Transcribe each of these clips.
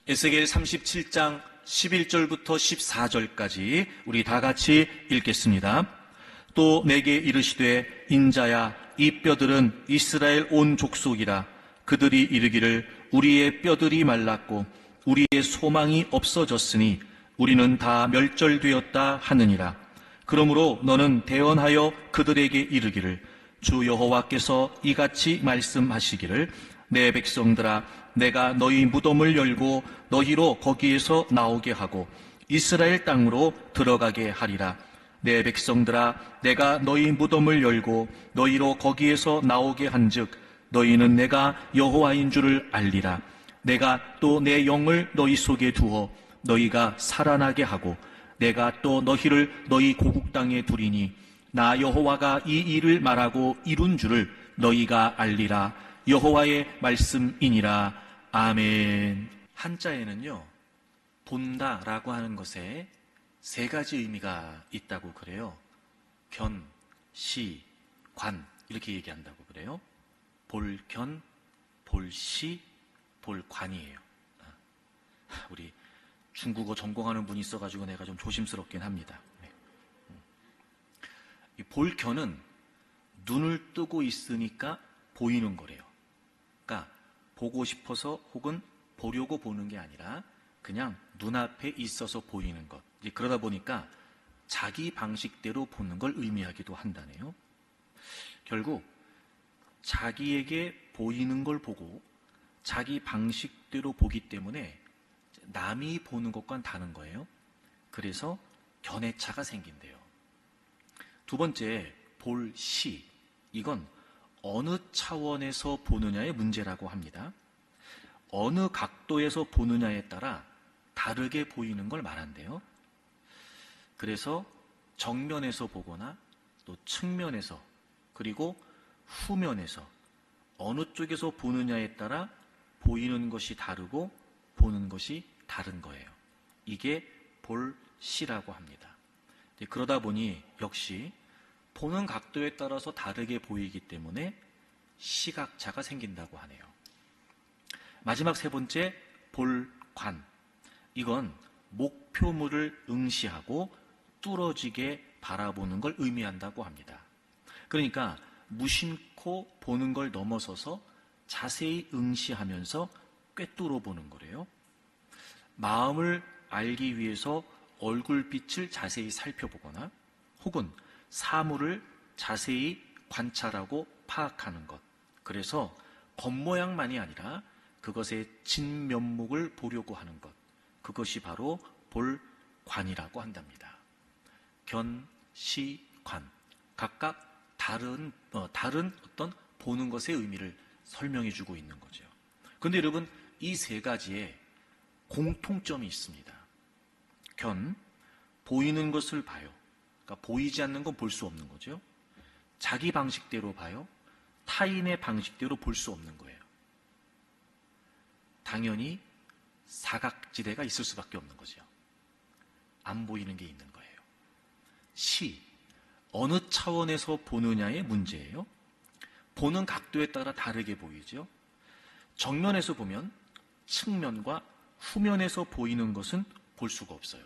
에스겔 37장 11절부터 14절까지 우리 다 같이 읽겠습니다. 또 내게 이르시되 인자야 이 뼈들은 이스라엘 온 족속이라. 그들이 이르기를 우리의 뼈들이 말랐고 우리의 소망이 없어졌으니 우리는 다 멸절되었다 하느니라. 그러므로 너는 대언하여 그들에게 이르기를 주 여호와께서 이같이 말씀하시기를 내 백성들아 내가 너희 무덤을 열고 너희로 거기에서 나오게 하고 이스라엘 땅으로 들어가게 하리라. 내 백성들아 내가 너희 무덤을 열고 너희로 거기에서 나오게 한즉 너희는 내가 여호와인 줄을 알리라. 내가 또 내 영을 너희 속에 두어 너희가 살아나게 하고 내가 또 너희를 너희 고국 땅에 두리니 나 여호와가 이 일을 말하고 이룬 줄을 너희가 알리라. 여호와의 말씀이니라. 아멘. 한자에는요, 본다라고 하는 것에 세 가지 의미가 있다고 그래요. 견, 시, 관 이렇게 얘기한다고 그래요. 볼견, 볼시, 볼관이에요. 우리 중국어 전공하는 분이 있어가지고 내가 좀 조심스럽긴 합니다. 이 볼견은 눈을 뜨고 있으니까 보이는 거래요. 그러니까 보고 싶어서 혹은 보려고 보는 게 아니라 그냥 눈앞에 있어서 보이는 것. 이제 그러다 보니까 자기 방식대로 보는 걸 의미하기도 한다네요. 결국 자기에게 보이는 걸 보고 자기 방식대로 보기 때문에 남이 보는 것과는 다른 거예요. 그래서 견해차가 생긴대요. 두 번째, 볼시. 이건 어느 차원에서 보느냐의 문제라고 합니다. 어느 각도에서 보느냐에 따라 다르게 보이는 걸 말한대요. 그래서 정면에서 보거나 또 측면에서 그리고 후면에서 어느 쪽에서 보느냐에 따라 보이는 것이 다르고 보는 것이 다른 거예요. 이게 볼시라고 합니다. 그러다 보니 역시 보는 각도에 따라서 다르게 보이기 때문에 시각차가 생긴다고 하네요. 마지막 세 번째, 볼관. 이건 목표물을 응시하고 뚫어지게 바라보는 걸 의미한다고 합니다. 그러니까 무심코 보는 걸 넘어서서 자세히 응시하면서 꿰뚫어 보는 거래요. 마음을 알기 위해서 얼굴빛을 자세히 살펴보거나 혹은 사물을 자세히 관찰하고 파악하는 것. 그래서 겉모양만이 아니라 그것의 진면목을 보려고 하는 것. 그것이 바로 볼관이라고 한답니다. 견, 시, 관. 각각 다른 어떤 보는 것의 의미를 설명해 주고 있는 거죠. 그런데 여러분, 이 세 가지에 공통점이 있습니다. 견, 보이는 것을 봐요. 그러니까 보이지 않는 건 볼 수 없는 거죠. 자기 방식대로 봐요. 타인의 방식대로 볼 수 없는 거예요. 당연히 사각지대가 있을 수밖에 없는 거죠. 안 보이는 게 있는 거예요. 시, 어느 차원에서 보느냐의 문제예요. 보는 각도에 따라 다르게 보이죠. 정면에서 보면 측면과 후면에서 보이는 것은 볼 수가 없어요.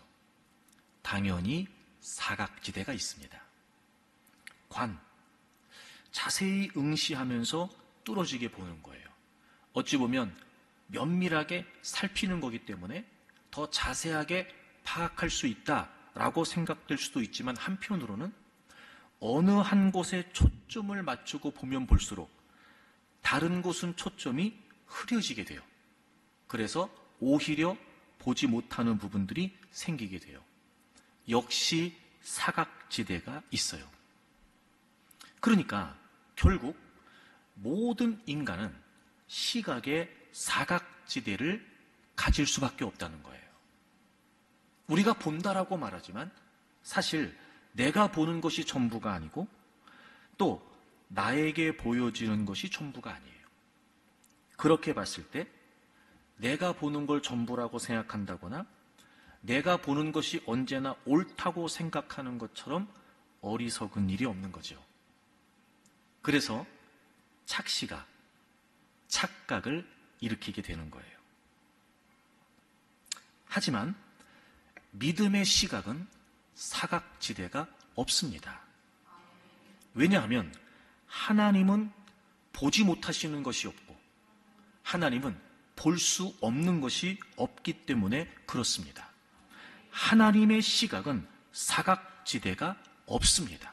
당연히 사각지대가 있습니다. 관, 자세히 응시하면서 뚫어지게 보는 거예요. 어찌 보면 면밀하게 살피는 거기 때문에 더 자세하게 파악할 수 있다라고 생각될 수도 있지만 한편으로는 어느 한 곳에 초점을 맞추고 보면 볼수록 다른 곳은 초점이 흐려지게 돼요. 그래서 오히려 보지 못하는 부분들이 생기게 돼요. 역시 사각지대가 있어요. 그러니까 결국 모든 인간은 시각의 사각지대를 가질 수밖에 없다는 거예요. 우리가 본다라고 말하지만 사실 내가 보는 것이 전부가 아니고 또 나에게 보여지는 것이 전부가 아니에요. 그렇게 봤을 때 내가 보는 걸 전부라고 생각한다거나 내가 보는 것이 언제나 옳다고 생각하는 것처럼 어리석은 일이 없는 거죠. 그래서 착시가 착각을 일으키게 되는 거예요. 하지만 믿음의 시각은 사각지대가 없습니다. 왜냐하면 하나님은 보지 못하시는 것이 없고 하나님은 볼 수 없는 것이 없기 때문에 그렇습니다. 하나님의 시각은 사각지대가 없습니다.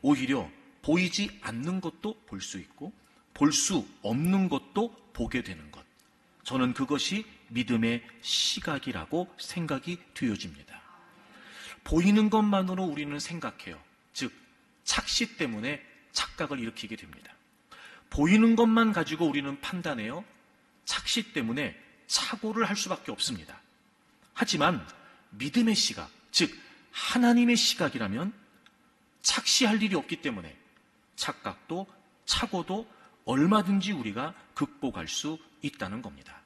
오히려 보이지 않는 것도 볼 수 있고 볼 수 없는 것도 보게 되는 것. 저는 그것이 믿음의 시각이라고 생각이 되어집니다. 보이는 것만으로 우리는 생각해요. 즉 착시 때문에 착각을 일으키게 됩니다. 보이는 것만 가지고 우리는 판단해요. 착시 때문에 착오를 할 수밖에 없습니다. 하지만 믿음의 시각, 즉 하나님의 시각이라면 착시할 일이 없기 때문에 착각도 착오도 얼마든지 우리가 극복할 수 있다는 겁니다.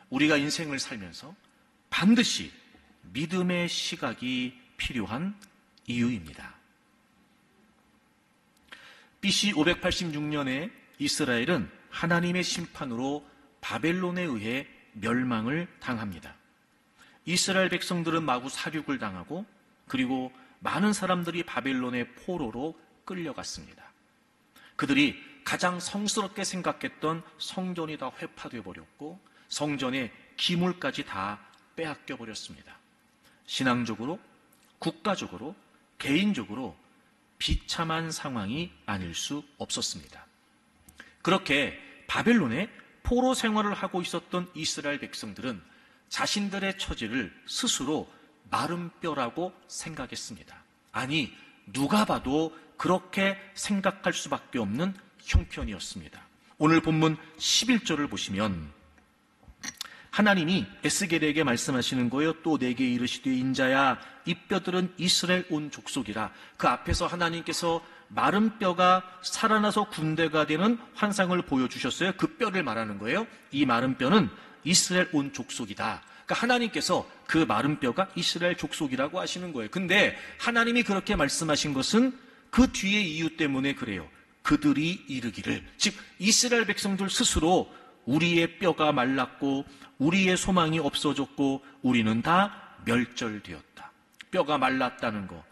우리가 인생을 살면서 반드시 믿음의 시각이 필요한 이유입니다. BC 586년에 이스라엘은 하나님의 심판으로 바벨론에 의해 멸망을 당합니다. 이스라엘 백성들은 마구 사륙을 당하고 그리고 많은 사람들이 바벨론의 포로로 끌려갔습니다. 그들이 가장 성스럽게 생각했던 성전이 다 회파되어 버렸고 성전의 기물까지 다 빼앗겨 버렸습니다. 신앙적으로, 국가적으로, 개인적으로 비참한 상황이 아닐 수 없었습니다. 그렇게 바벨론에 포로 생활을 하고 있었던 이스라엘 백성들은 자신들의 처지를 스스로 마른 뼈라고 생각했습니다. 아니, 누가 봐도 그렇게 생각할 수밖에 없는 형편이었습니다. 오늘 본문 11절을 보시면 하나님이 에스겔에게 말씀하시는 거예요. 또 내게 이르시되 인자야 이 뼈들은 이스라엘 온 족속이라. 그 앞에서 하나님께서 마른 뼈가 살아나서 군대가 되는 환상을 보여주셨어요. 그 뼈를 말하는 거예요. 이 마른 뼈는 이스라엘 온 족속이다. 그러니까 하나님께서 그 마른 뼈가 이스라엘 족속이라고 하시는 거예요. 근데 하나님이 그렇게 말씀하신 것은 그 뒤의 이유 때문에 그래요. 그들이 이르기를, 즉 이스라엘 백성들 스스로 우리의 뼈가 말랐고 우리의 소망이 없어졌고 우리는 다 멸절되었다. 뼈가 말랐다는 거,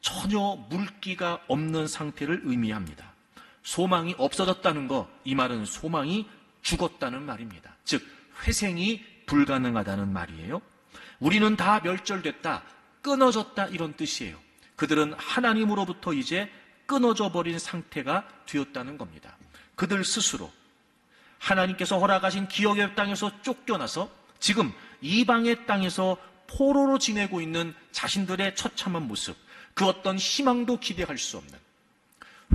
전혀 물기가 없는 상태를 의미합니다. 소망이 없어졌다는 거, 이 말은 소망이 죽었다는 말입니다. 즉 회생이 불가능하다는 말이에요. 우리는 다 멸절됐다, 끊어졌다, 이런 뜻이에요. 그들은 하나님으로부터 이제 끊어져 버린 상태가 되었다는 겁니다. 그들 스스로 하나님께서 허락하신 기업의 땅에서 쫓겨나서 지금 이방의 땅에서 포로로 지내고 있는 자신들의 처참한 모습, 그 어떤 희망도 기대할 수 없는,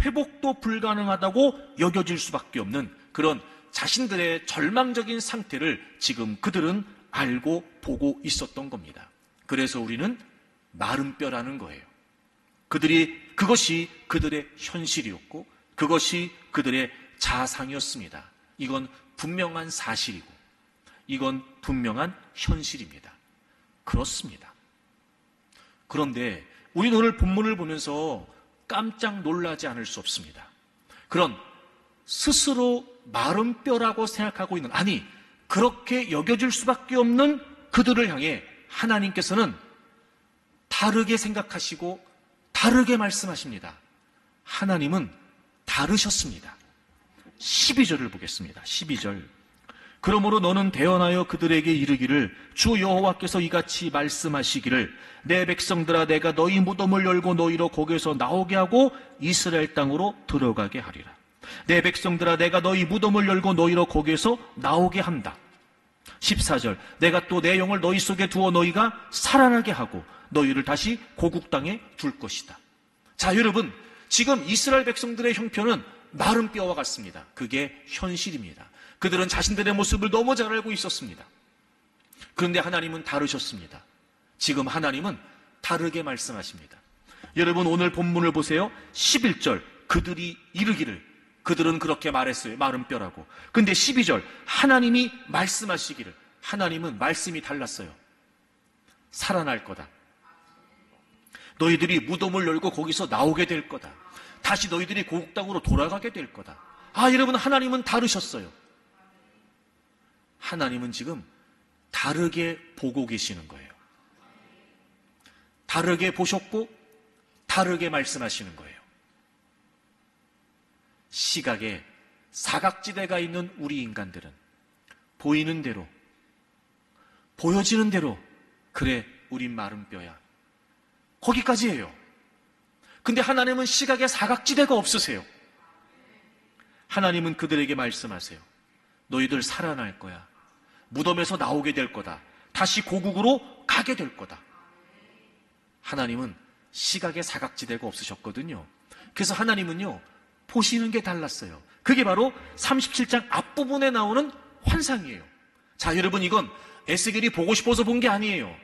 회복도 불가능하다고 여겨질 수밖에 없는 그런 자신들의 절망적인 상태를 지금 그들은 알고 보고 있었던 겁니다. 그래서 우리는 마른 뼈라는 거예요. 그것이 그들의 현실이었고 그것이 그들의 자상이었습니다. 이건 분명한 사실이고 이건 분명한 현실입니다. 그렇습니다. 그런데 우리는 오늘 본문을 보면서 깜짝 놀라지 않을 수 없습니다. 그런 스스로 마른 뼈라고 생각하고 있는, 아니 그렇게 여겨질 수밖에 없는 그들을 향해 하나님께서는 다르게 생각하시고 다르게 말씀하십니다. 하나님은 다르셨습니다. 12절을 보겠습니다. 12절. 그러므로 너는 대언하여 그들에게 이르기를 주 여호와께서 이같이 말씀하시기를 내 백성들아 내가 너희 무덤을 열고 너희로 거기에서 나오게 하고 이스라엘 땅으로 들어가게 하리라. 내 백성들아 내가 너희 무덤을 열고 너희로 거기에서 나오게 한다. 14절. 내가 또 내 영을 너희 속에 두어 너희가 살아나게 하고 너희를 다시 고국 땅에 둘 것이다. 자, 여러분, 지금 이스라엘 백성들의 형편은 마른 뼈와 같습니다. 그게 현실입니다. 그들은 자신들의 모습을 너무 잘 알고 있었습니다. 그런데 하나님은 다르셨습니다. 지금 하나님은 다르게 말씀하십니다. 여러분, 오늘 본문을 보세요. 11절. 그들이 이르기를, 그들은 그렇게 말했어요. 마른 뼈라고. 근데 12절. 하나님이 말씀하시기를, 하나님은 말씀이 달랐어요. 살아날 거다. 너희들이 무덤을 열고 거기서 나오게 될 거다. 다시 너희들이 고국 땅으로 돌아가게 될 거다. 아, 여러분, 하나님은 다르셨어요. 하나님은 지금 다르게 보고 계시는 거예요. 다르게 보셨고 다르게 말씀하시는 거예요. 시각에 사각지대가 있는 우리 인간들은 보이는 대로, 보여지는 대로, 그래 우린 마른 뼈야, 거기까지예요. 근데 하나님은 시각에 사각지대가 없으세요. 하나님은 그들에게 말씀하세요. 너희들 살아날 거야. 무덤에서 나오게 될 거다. 다시 고국으로 가게 될 거다. 하나님은 시각에 사각지대가 없으셨거든요. 그래서 하나님은요, 보시는 게 달랐어요. 그게 바로 37장 앞부분에 나오는 환상이에요. 자, 여러분, 이건 에스겔이 보고 싶어서 본 게 아니에요.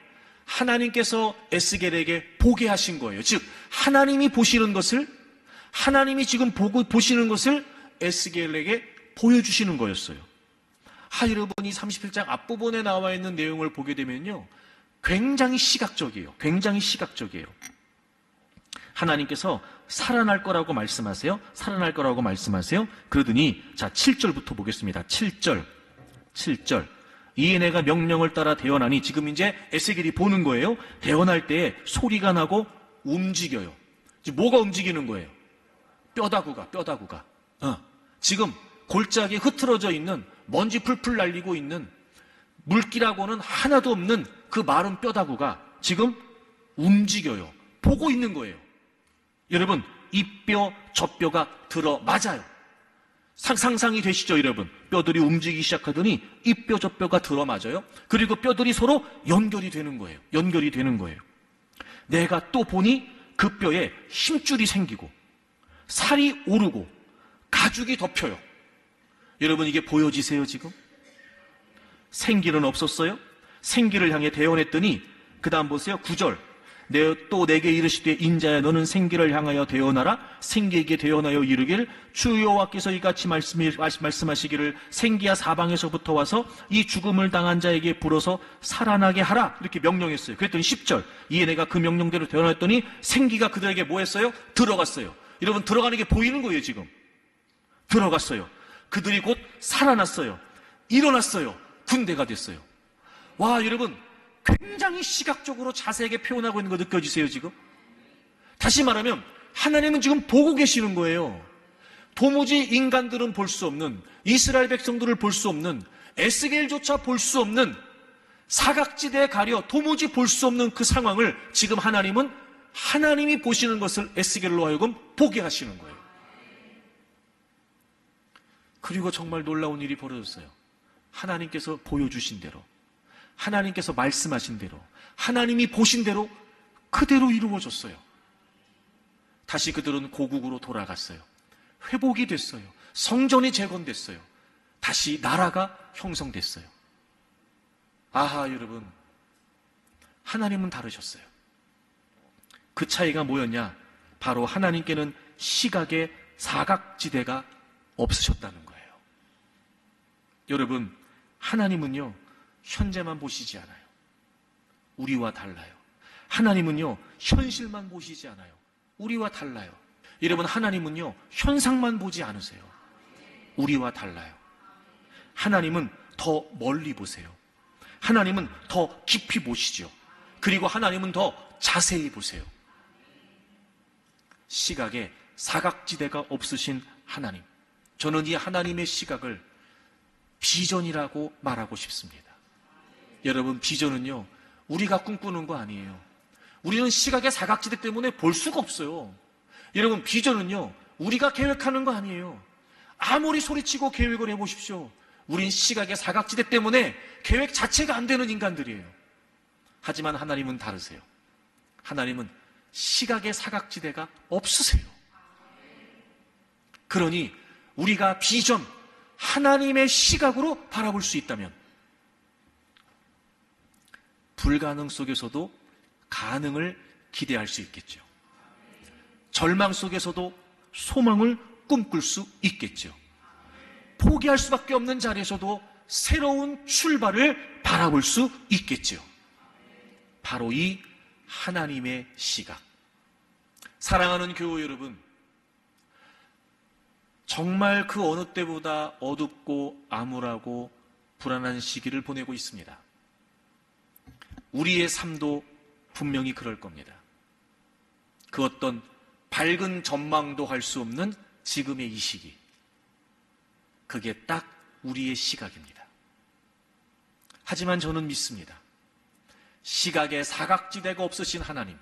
하나님께서 에스겔에게 보게 하신 거예요. 즉, 하나님이 보시는 것을, 하나님이 지금 보시는 것을 에스겔에게 보여주시는 거였어요. 여러분이 37장 앞부분에 나와 있는 내용을 보게 되면요, 굉장히 시각적이에요. 굉장히 시각적이에요. 하나님께서 살아날 거라고 말씀하세요. 살아날 거라고 말씀하세요. 그러더니, 자, 7절부터 보겠습니다. 7절. 이에 내가 명령을 따라 대언하니, 지금 이제 에스겔이 보는 거예요. 대언할 때에 소리가 나고 움직여요. 지금 뭐가 움직이는 거예요? 뼈다구가. 지금 골짜기에 흐트러져 있는, 먼지 풀풀 날리고 있는, 물기라고는 하나도 없는 그 마른 뼈다구가 지금 움직여요. 보고 있는 거예요. 여러분, 이 뼈, 저 뼈가 들어 맞아요. 상상이 되시죠, 여러분? 뼈들이 움직이기 시작하더니 이 뼈, 저 뼈가 들어 맞아요. 그리고 뼈들이 서로 연결이 되는 거예요. 내가 또 보니 그 뼈에 힘줄이 생기고 살이 오르고 가죽이 덮여요. 여러분, 이게 보여지세요, 지금? 생기는 없었어요? 생기를 향해 대언했더니, 그 다음 보세요. 9절. 또 내게 이르시되, 인자야, 너는 생기를 향하여 대언하라. 생기에게 대언하여 이르기를, 주 여호와께서 이같이 말씀하시기를, 생기야 사방에서부터 와서 이 죽음을 당한 자에게 불어서 살아나게 하라. 이렇게 명령했어요. 그랬더니 10절. 이에 내가 그 명령대로 대언했더니 생기가 그들에게 뭐 했어요? 들어갔어요. 여러분, 들어가는 게 보이는 거예요, 지금. 들어갔어요. 그들이 곧 살아났어요. 일어났어요. 군대가 됐어요. 와, 여러분, 굉장히 시각적으로 자세하게 표현하고 있는 거 느껴지세요, 지금? 다시 말하면 하나님은 지금 보고 계시는 거예요. 도무지 인간들은 볼 수 없는, 이스라엘 백성들을 볼 수 없는, 에스겔조차 볼 수 없는, 사각지대에 가려 도무지 볼 수 없는 그 상황을 지금 하나님은, 하나님이 보시는 것을 에스겔로 하여금 보게 하시는 거예요. 그리고 정말 놀라운 일이 벌어졌어요. 하나님께서 보여주신 대로, 하나님께서 말씀하신 대로, 하나님이 보신 대로 그대로 이루어졌어요. 다시 그들은 고국으로 돌아갔어요. 회복이 됐어요. 성전이 재건됐어요. 다시 나라가 형성됐어요. 아하, 여러분, 하나님은 다르셨어요. 그 차이가 뭐였냐? 바로 하나님께는 시각의 사각지대가 없으셨다는 거예요. 여러분, 하나님은요, 현재만 보시지 않아요. 우리와 달라요. 하나님은요, 현실만 보시지 않아요. 우리와 달라요. 여러분, 하나님은요, 현상만 보지 않으세요. 우리와 달라요. 하나님은 더 멀리 보세요. 하나님은 더 깊이 보시죠. 그리고 하나님은 더 자세히 보세요. 시각에 사각지대가 없으신 하나님. 저는 이 하나님의 시각을 비전이라고 말하고 싶습니다. 여러분, 비전은요, 우리가 꿈꾸는 거 아니에요. 우리는 시각의 사각지대 때문에 볼 수가 없어요. 여러분, 비전은요, 우리가 계획하는 거 아니에요. 아무리 소리치고 계획을 해보십시오. 우린 시각의 사각지대 때문에 계획 자체가 안 되는 인간들이에요. 하지만 하나님은 다르세요. 하나님은 시각의 사각지대가 없으세요. 그러니 우리가 비전, 하나님의 시각으로 바라볼 수 있다면 불가능 속에서도 가능을 기대할 수 있겠죠. 절망 속에서도 소망을 꿈꿀 수 있겠죠. 포기할 수밖에 없는 자리에서도 새로운 출발을 바라볼 수 있겠죠. 바로 이 하나님의 시각. 사랑하는 교우 여러분, 정말 그 어느 때보다 어둡고 암울하고 불안한 시기를 보내고 있습니다. 우리의 삶도 분명히 그럴 겁니다. 그 어떤 밝은 전망도 할 수 없는 지금의 이 시기, 그게 딱 우리의 시각입니다. 하지만 저는 믿습니다. 시각에 사각지대가 없으신 하나님,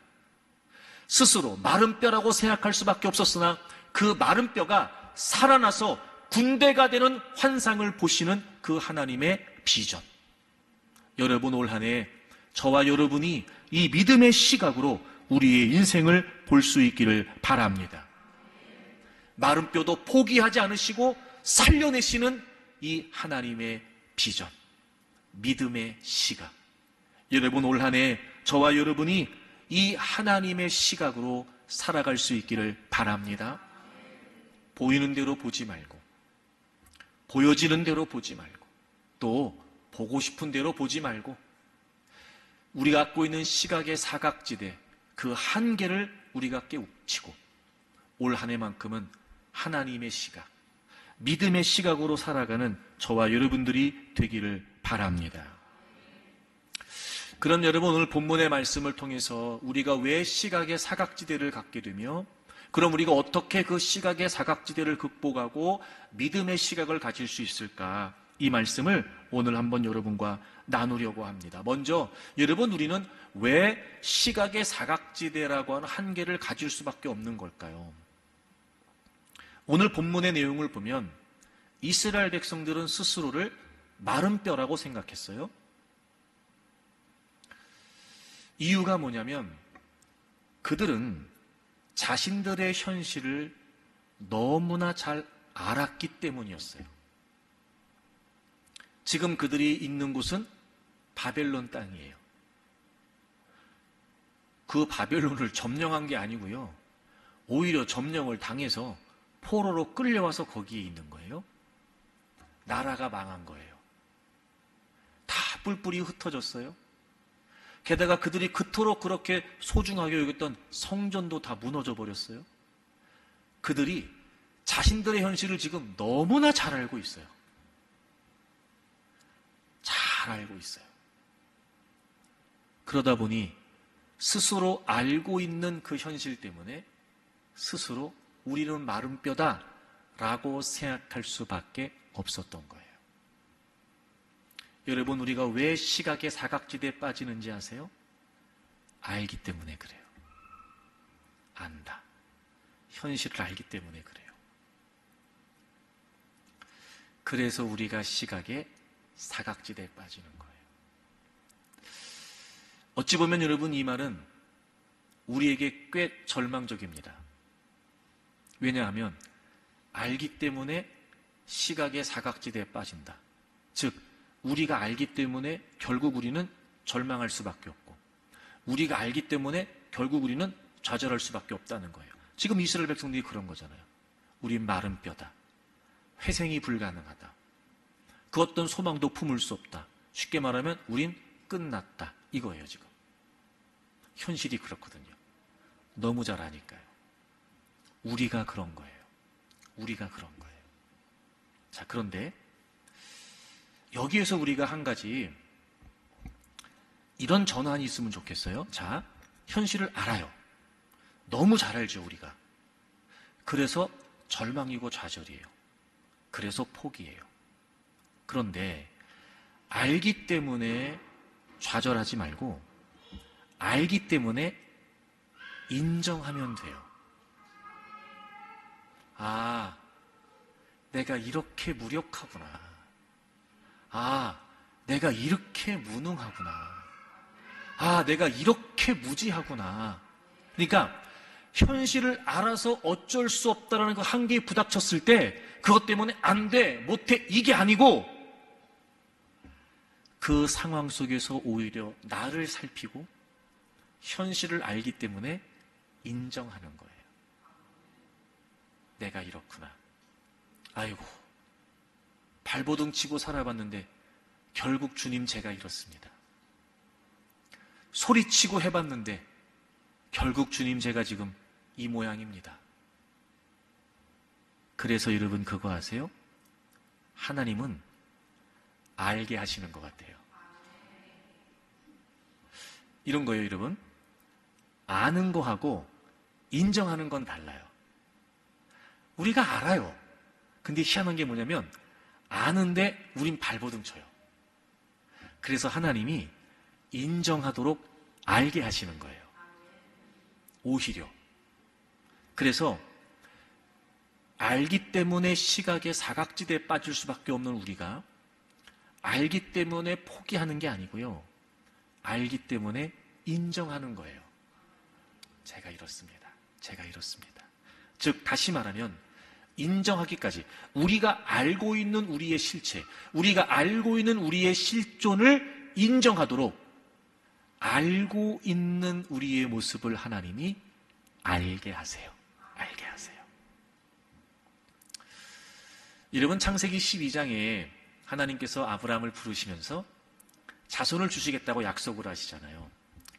스스로 마른 뼈라고 생각할 수밖에 없었으나 그 마른 뼈가 살아나서 군대가 되는 환상을 보시는 그 하나님의 비전. 여러분, 올 한 해 저와 여러분이 이 믿음의 시각으로 우리의 인생을 볼 수 있기를 바랍니다. 마른 뼈도 포기하지 않으시고 살려내시는 이 하나님의 비전, 믿음의 시각. 여러분, 올 한 해 저와 여러분이 이 하나님의 시각으로 살아갈 수 있기를 바랍니다. 보이는 대로 보지 말고, 보여지는 대로 보지 말고, 또 보고 싶은 대로 보지 말고, 우리가 갖고 있는 시각의 사각지대, 그 한계를 우리가 깨우치고 올 한 해만큼은 하나님의 시각, 믿음의 시각으로 살아가는 저와 여러분들이 되기를 바랍니다. 그럼 여러분, 오늘 본문의 말씀을 통해서 우리가 왜 시각의 사각지대를 갖게 되며, 그럼 우리가 어떻게 그 시각의 사각지대를 극복하고 믿음의 시각을 가질 수 있을까? 이 말씀을 오늘 한번 여러분과 나누려고 합니다. 먼저 여러분, 우리는 왜 시각의 사각지대라고 하는 한계를 가질 수밖에 없는 걸까요? 오늘 본문의 내용을 보면 이스라엘 백성들은 스스로를 마른 뼈라고 생각했어요. 이유가 뭐냐면 그들은 자신들의 현실을 너무나 잘 알았기 때문이었어요. 지금 그들이 있는 곳은 바벨론 땅이에요. 그 바벨론을 점령한 게 아니고요, 오히려 점령을 당해서 포로로 끌려와서 거기에 있는 거예요. 나라가 망한 거예요. 다 뿔뿔이 흩어졌어요. 게다가 그들이 그토록 그렇게 소중하게 여겼던 성전도 다 무너져 버렸어요. 그들이 자신들의 현실을 지금 너무나 잘 알고 있어요. 잘 알고 있어요. 그러다 보니 스스로 알고 있는 그 현실 때문에 스스로 우리는 마른 뼈다 라고 생각할 수밖에 없었던 거예요. 여러분, 우리가 왜 시각의 사각지대에 빠지는지 아세요? 알기 때문에 그래요. 안다. 현실을 알기 때문에 그래요. 그래서 우리가 시각의 사각지대에 빠지는 거예요. 어찌 보면 여러분, 이 말은 우리에게 꽤 절망적입니다. 왜냐하면 알기 때문에 시각의 사각지대에 빠진다. 즉, 우리가 알기 때문에 결국 우리는 절망할 수밖에 없고, 우리가 알기 때문에 결국 우리는 좌절할 수밖에 없다는 거예요. 지금 이스라엘 백성들이 그런 거잖아요. 우린 마른 뼈다. 회생이 불가능하다. 그 어떤 소망도 품을 수 없다. 쉽게 말하면 우린 끝났다. 이거예요, 지금. 현실이 그렇거든요. 너무 잘 아니까요. 우리가 그런 거예요. 우리가 그런 거예요. 자, 그런데 여기에서 우리가 한 가지 이런 전환이 있으면 좋겠어요. 자, 현실을 알아요. 너무 잘 알죠, 우리가. 그래서 절망이고 좌절이에요. 그래서 포기해요. 그런데 알기 때문에 좌절하지 말고 알기 때문에 인정하면 돼요. 아, 내가 이렇게 무력하구나. 아, 내가 이렇게 무능하구나. 아, 내가 이렇게 무지하구나. 그러니까 현실을 알아서 어쩔 수 없다라는 그 한계에 부닥쳤을 때 그것 때문에 안 돼, 못해, 이게 아니고 그 상황 속에서 오히려 나를 살피고 현실을 알기 때문에 인정하는 거예요. 내가 이렇구나. 아이고, 발버둥 치고 살아봤는데 결국 주님 제가 이렇습니다. 소리치고 해봤는데 결국 주님 제가 지금 이 모양입니다. 그래서 여러분 그거 아세요? 하나님은 알게 하시는 것 같아요. 이런 거예요, 여러분. 아는 거하고 인정하는 건 달라요. 우리가 알아요. 근데 희한한 게 뭐냐면 아는데 우린 발버둥 쳐요. 그래서 하나님이 인정하도록 알게 하시는 거예요. 오히려. 그래서 알기 때문에 시각의 사각지대에 빠질 수밖에 없는 우리가 알기 때문에 포기하는 게 아니고요. 알기 때문에 인정하는 거예요. 제가 이렇습니다. 제가 이렇습니다. 즉 다시 말하면 인정하기까지 우리가 알고 있는 우리의 실체, 우리가 알고 있는 우리의 실존을 인정하도록 알고 있는 우리의 모습을 하나님이 알게 하세요. 알게 하세요. 여러분 창세기 12장에 하나님께서 아브라함을 부르시면서 자손을 주시겠다고 약속을 하시잖아요.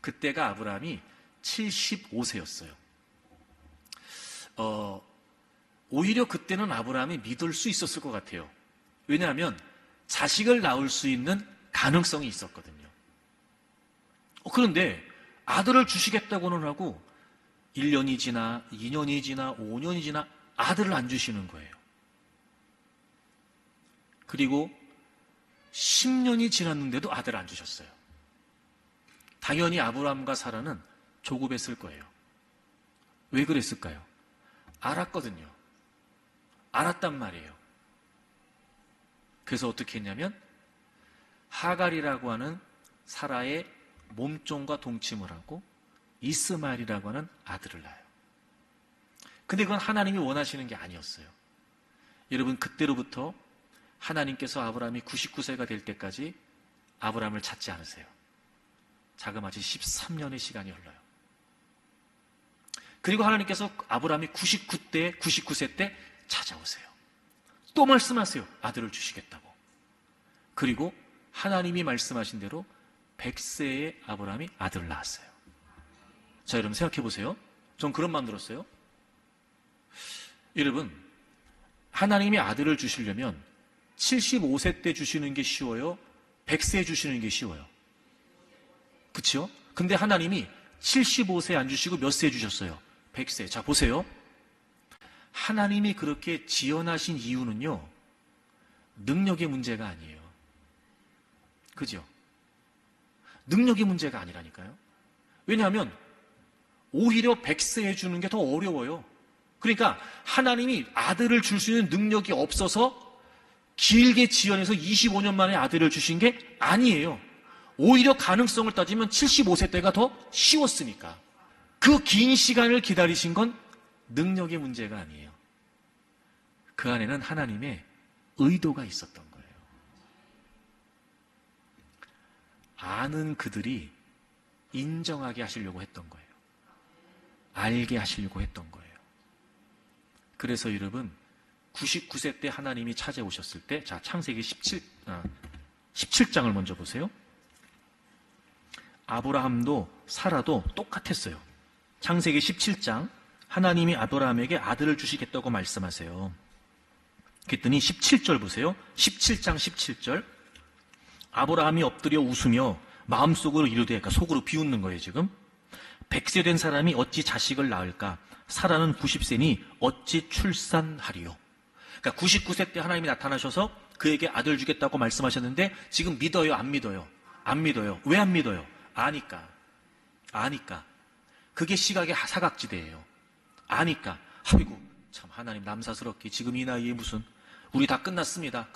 그때가 아브라함이 75세였어요. 오히려 그때는 아브라함이 믿을 수 있었을 것 같아요. 왜냐하면 자식을 낳을 수 있는 가능성이 있었거든요. 그런데 아들을 주시겠다고는 하고 1년이 지나 2년이 지나 5년이 지나 아들을 안 주시는 거예요. 그리고 10년이 지났는데도 아들을 안 주셨어요. 당연히 아브라함과 사라는 조급했을 거예요. 왜 그랬을까요? 알았거든요. 알았단 말이에요. 그래서 어떻게 했냐면 하갈이라고 하는 사라의 몸종과 동침을 하고 이스마엘이라고 하는 아들을 낳아요. 근데 그건 하나님이 원하시는 게 아니었어요. 여러분 그때로부터 하나님께서 아브라함이 99세가 될 때까지 아브라함을 찾지 않으세요. 자그마치 13년의 시간이 흘러요. 그리고 하나님께서 아브라함이 99세 때 찾아오세요. 또 말씀하세요. 아들을 주시겠다고. 그리고 하나님이 말씀하신 대로 100세의 아브라함이 아들을 낳았어요. 자, 여러분 생각해 보세요. 전 그런 마음 들었어요. 여러분, 하나님이 아들을 주시려면 75세 때 주시는 게 쉬워요? 100세에 주시는 게 쉬워요? 그렇죠? 근데 하나님이 75세 안 주시고 몇 세에 주셨어요? 100세. 자, 보세요. 하나님이 그렇게 지연하신 이유는요, 능력의 문제가 아니에요. 그죠? 능력의 문제가 아니라니까요. 왜냐하면 오히려 100세에 주는 게 더 어려워요. 그러니까 하나님이 아들을 줄 수 있는 능력이 없어서 길게 지연해서 25년 만에 아들을 주신 게 아니에요. 오히려 가능성을 따지면 75세 때가 더 쉬웠으니까. 그 긴 시간을 기다리신 건 능력의 문제가 아니에요. 그 안에는 하나님의 의도가 있었던 거예요. 아는 그들이 인정하게 하시려고 했던 거예요. 알게 하시려고 했던 거예요. 그래서 여러분 99세 때 하나님이 찾아오셨을 때, 자, 창세기 17장을 먼저 보세요. 아브라함도 사라도 똑같았어요. 창세기 17장, 하나님이 아브라함에게 아들을 주시겠다고 말씀하세요. 그랬더니 17절 보세요. 17장 17절. 아브라함이 엎드려 웃으며 마음속으로 이르되, 그러니까 속으로 비웃는 거예요, 지금. 100세 된 사람이 어찌 자식을 낳을까? 사라는 90세니 어찌 출산하리요? 그러니까 99세 때 하나님이 나타나셔서 그에게 아들 주겠다고 말씀하셨는데 지금 믿어요, 안 믿어요? 안 믿어요. 왜 안 믿어요? 아니까. 그게 시각의 사각지대예요. 아니까. 아이고, 참 하나님 남사스럽게 지금 이 나이에 무슨, 우리 다 끝났습니다.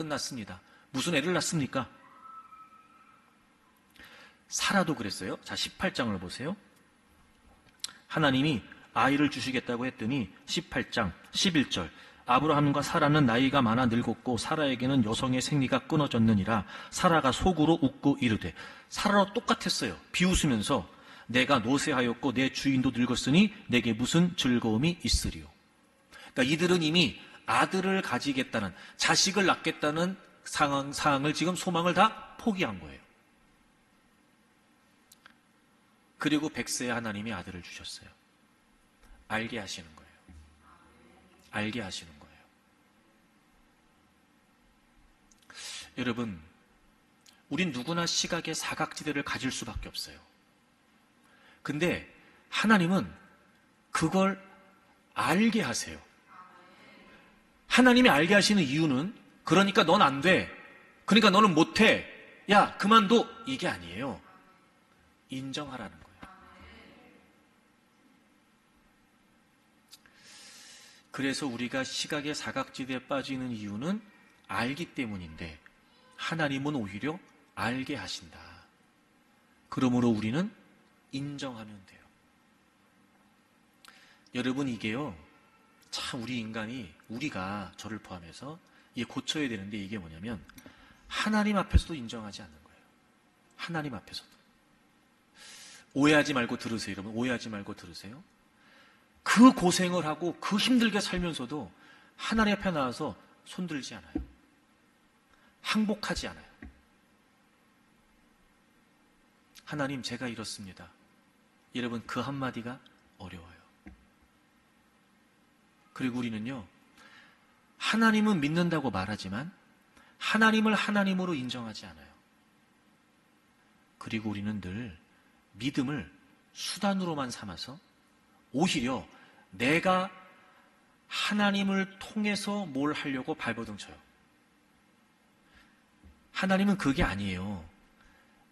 무슨 애를 낳습니까? 사라도 그랬어요. 자, 18장을 보세요. 하나님이 아이를 주시겠다고 했더니 18장 11절, 아브라함과 사라는 나이가 많아 늙었고 사라에게는 여성의 생리가 끊어졌느니라. 사라가 속으로 웃고 이르되, 사라로 똑같았어요. 비웃으면서 내가 노쇠하였고 내 주인도 늙었으니 내게 무슨 즐거움이 있으리요. 그러니까 이들은 이미 아들을 가지겠다는, 자식을 낳겠다는 상황을 지금 소망을 다 포기한 거예요. 그리고 100세에 하나님이 아들을 주셨어요. 알게 하시는 거예요. 알게 하시는 거예요. 여러분, 우린 누구나 시각의 사각지대를 가질 수밖에 없어요. 근데 하나님은 그걸 알게 하세요. 하나님이 알게 하시는 이유는 그러니까 넌 안 돼. 그러니까 너는 못 해. 야, 그만둬. 이게 아니에요. 인정하라는 거예요. 그래서 우리가 시각의 사각지대에 빠지는 이유는 알기 때문인데 하나님은 오히려 알게 하신다. 그러므로 우리는 인정하면 돼요. 여러분, 이게요, 참 우리 인간이, 우리가 저를 포함해서 이게 고쳐야 되는데 이게 뭐냐면 하나님 앞에서도 인정하지 않는 거예요. 하나님 앞에서도. 오해하지 말고 들으세요. 여러분, 오해하지 말고 들으세요. 그 고생을 하고 그 힘들게 살면서도 하나님 앞에 나와서 손들지 않아요. 항복하지 않아요. 하나님, 제가 이렇습니다. 여러분, 그 한마디가 어려워요. 그리고 우리는요, 하나님은 믿는다고 말하지만 하나님을 하나님으로 인정하지 않아요. 그리고 우리는 늘 믿음을 수단으로만 삼아서 오히려 내가 하나님을 통해서 뭘 하려고 발버둥 쳐요. 하나님은 그게 아니에요.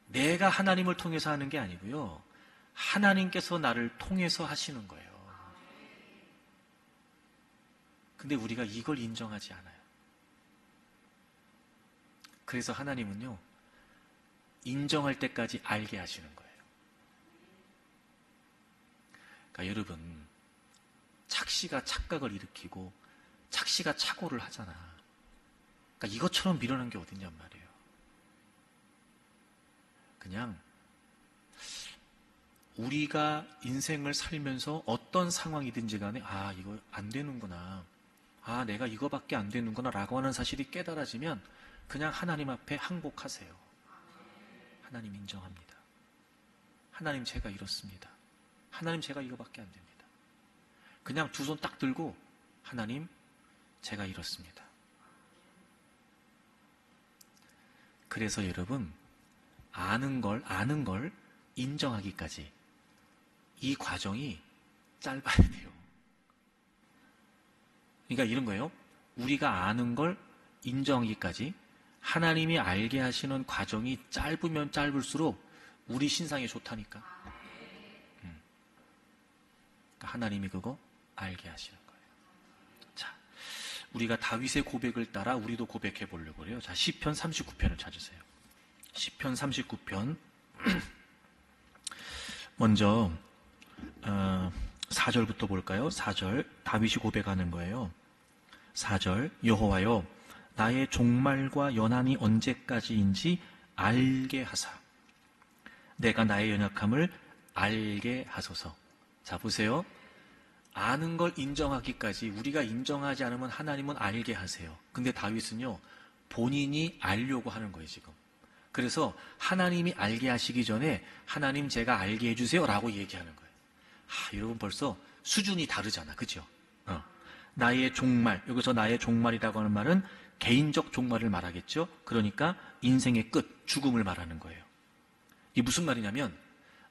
내가 하나님을 통해서 하는 게 아니고요. 하나님께서 나를 통해서 하시는 거예요. 근데 우리가 이걸 인정하지 않아요. 그래서 하나님은요, 인정할 때까지 알게 하시는 거예요. 그러니까 여러분, 착시가 착각을 일으키고 착시가 착오를 하잖아. 그러니까 이것처럼 미련한 게 어딨냔 말이에요. 그냥 우리가 인생을 살면서 어떤 상황이든지 간에 아, 이거 안 되는구나. 아, 내가 이거밖에 안 되는구나 라고 하는 사실이 깨달아지면 그냥 하나님 앞에 항복하세요. 하나님 인정합니다. 하나님, 제가 이렇습니다. 하나님, 제가 이거밖에 안 됩니다. 그냥 두 손 딱 들고 하나님, 제가 이렇습니다. 그래서 여러분, 아는 걸 인정하기까지 이 과정이 짧아야 돼요. 그러니까 이런 거예요. 우리가 아는 걸 인정하기까지 하나님이 알게 하시는 과정이 짧으면 짧을수록 우리 신상에 좋다니까. 그러니까 하나님이 그거 알게 하시는 거예요. 자, 우리가 다윗의 고백을 따라 우리도 고백해 보려고 그래요. 자, 시편 39편을 찾으세요. 시편 39편. 먼저 4절부터 볼까요? 4절, 다윗이 고백하는 거예요. 4절, 여호와여, 나의 종말과 연한이 언제까지인지 알게 하사, 내가 나의 연약함을 알게 하소서. 자, 보세요. 아는 걸 인정하기까지 우리가 인정하지 않으면 하나님은 알게 하세요. 근데 다윗은요, 본인이 알려고 하는 거예요, 지금. 그래서 하나님이 알게 하시기 전에 하나님, 제가 알게 해주세요 라고 얘기하는 거예요. 여러분, 벌써 수준이 다르잖아. 그죠? 나의 종말, 여기서 나의 종말이라고 하는 말은 개인적 종말을 말하겠죠. 그러니까 인생의 끝, 죽음을 말하는 거예요. 이게 무슨 말이냐면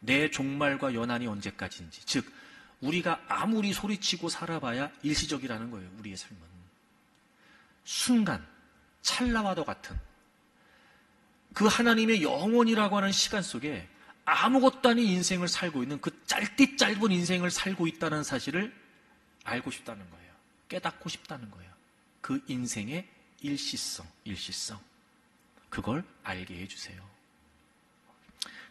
내 종말과 연한이 언제까지인지, 즉 우리가 아무리 소리치고 살아봐야 일시적이라는 거예요. 우리의 삶은 순간, 찰나와도 같은 그 하나님의 영원이라고 하는 시간 속에 아무것도 아닌 인생을 살고 있는, 그 짧디 짧은 인생을 살고 있다는 사실을 알고 싶다는 거예요. 깨닫고 싶다는 거예요. 그 인생의 일시성. 그걸 알게 해주세요.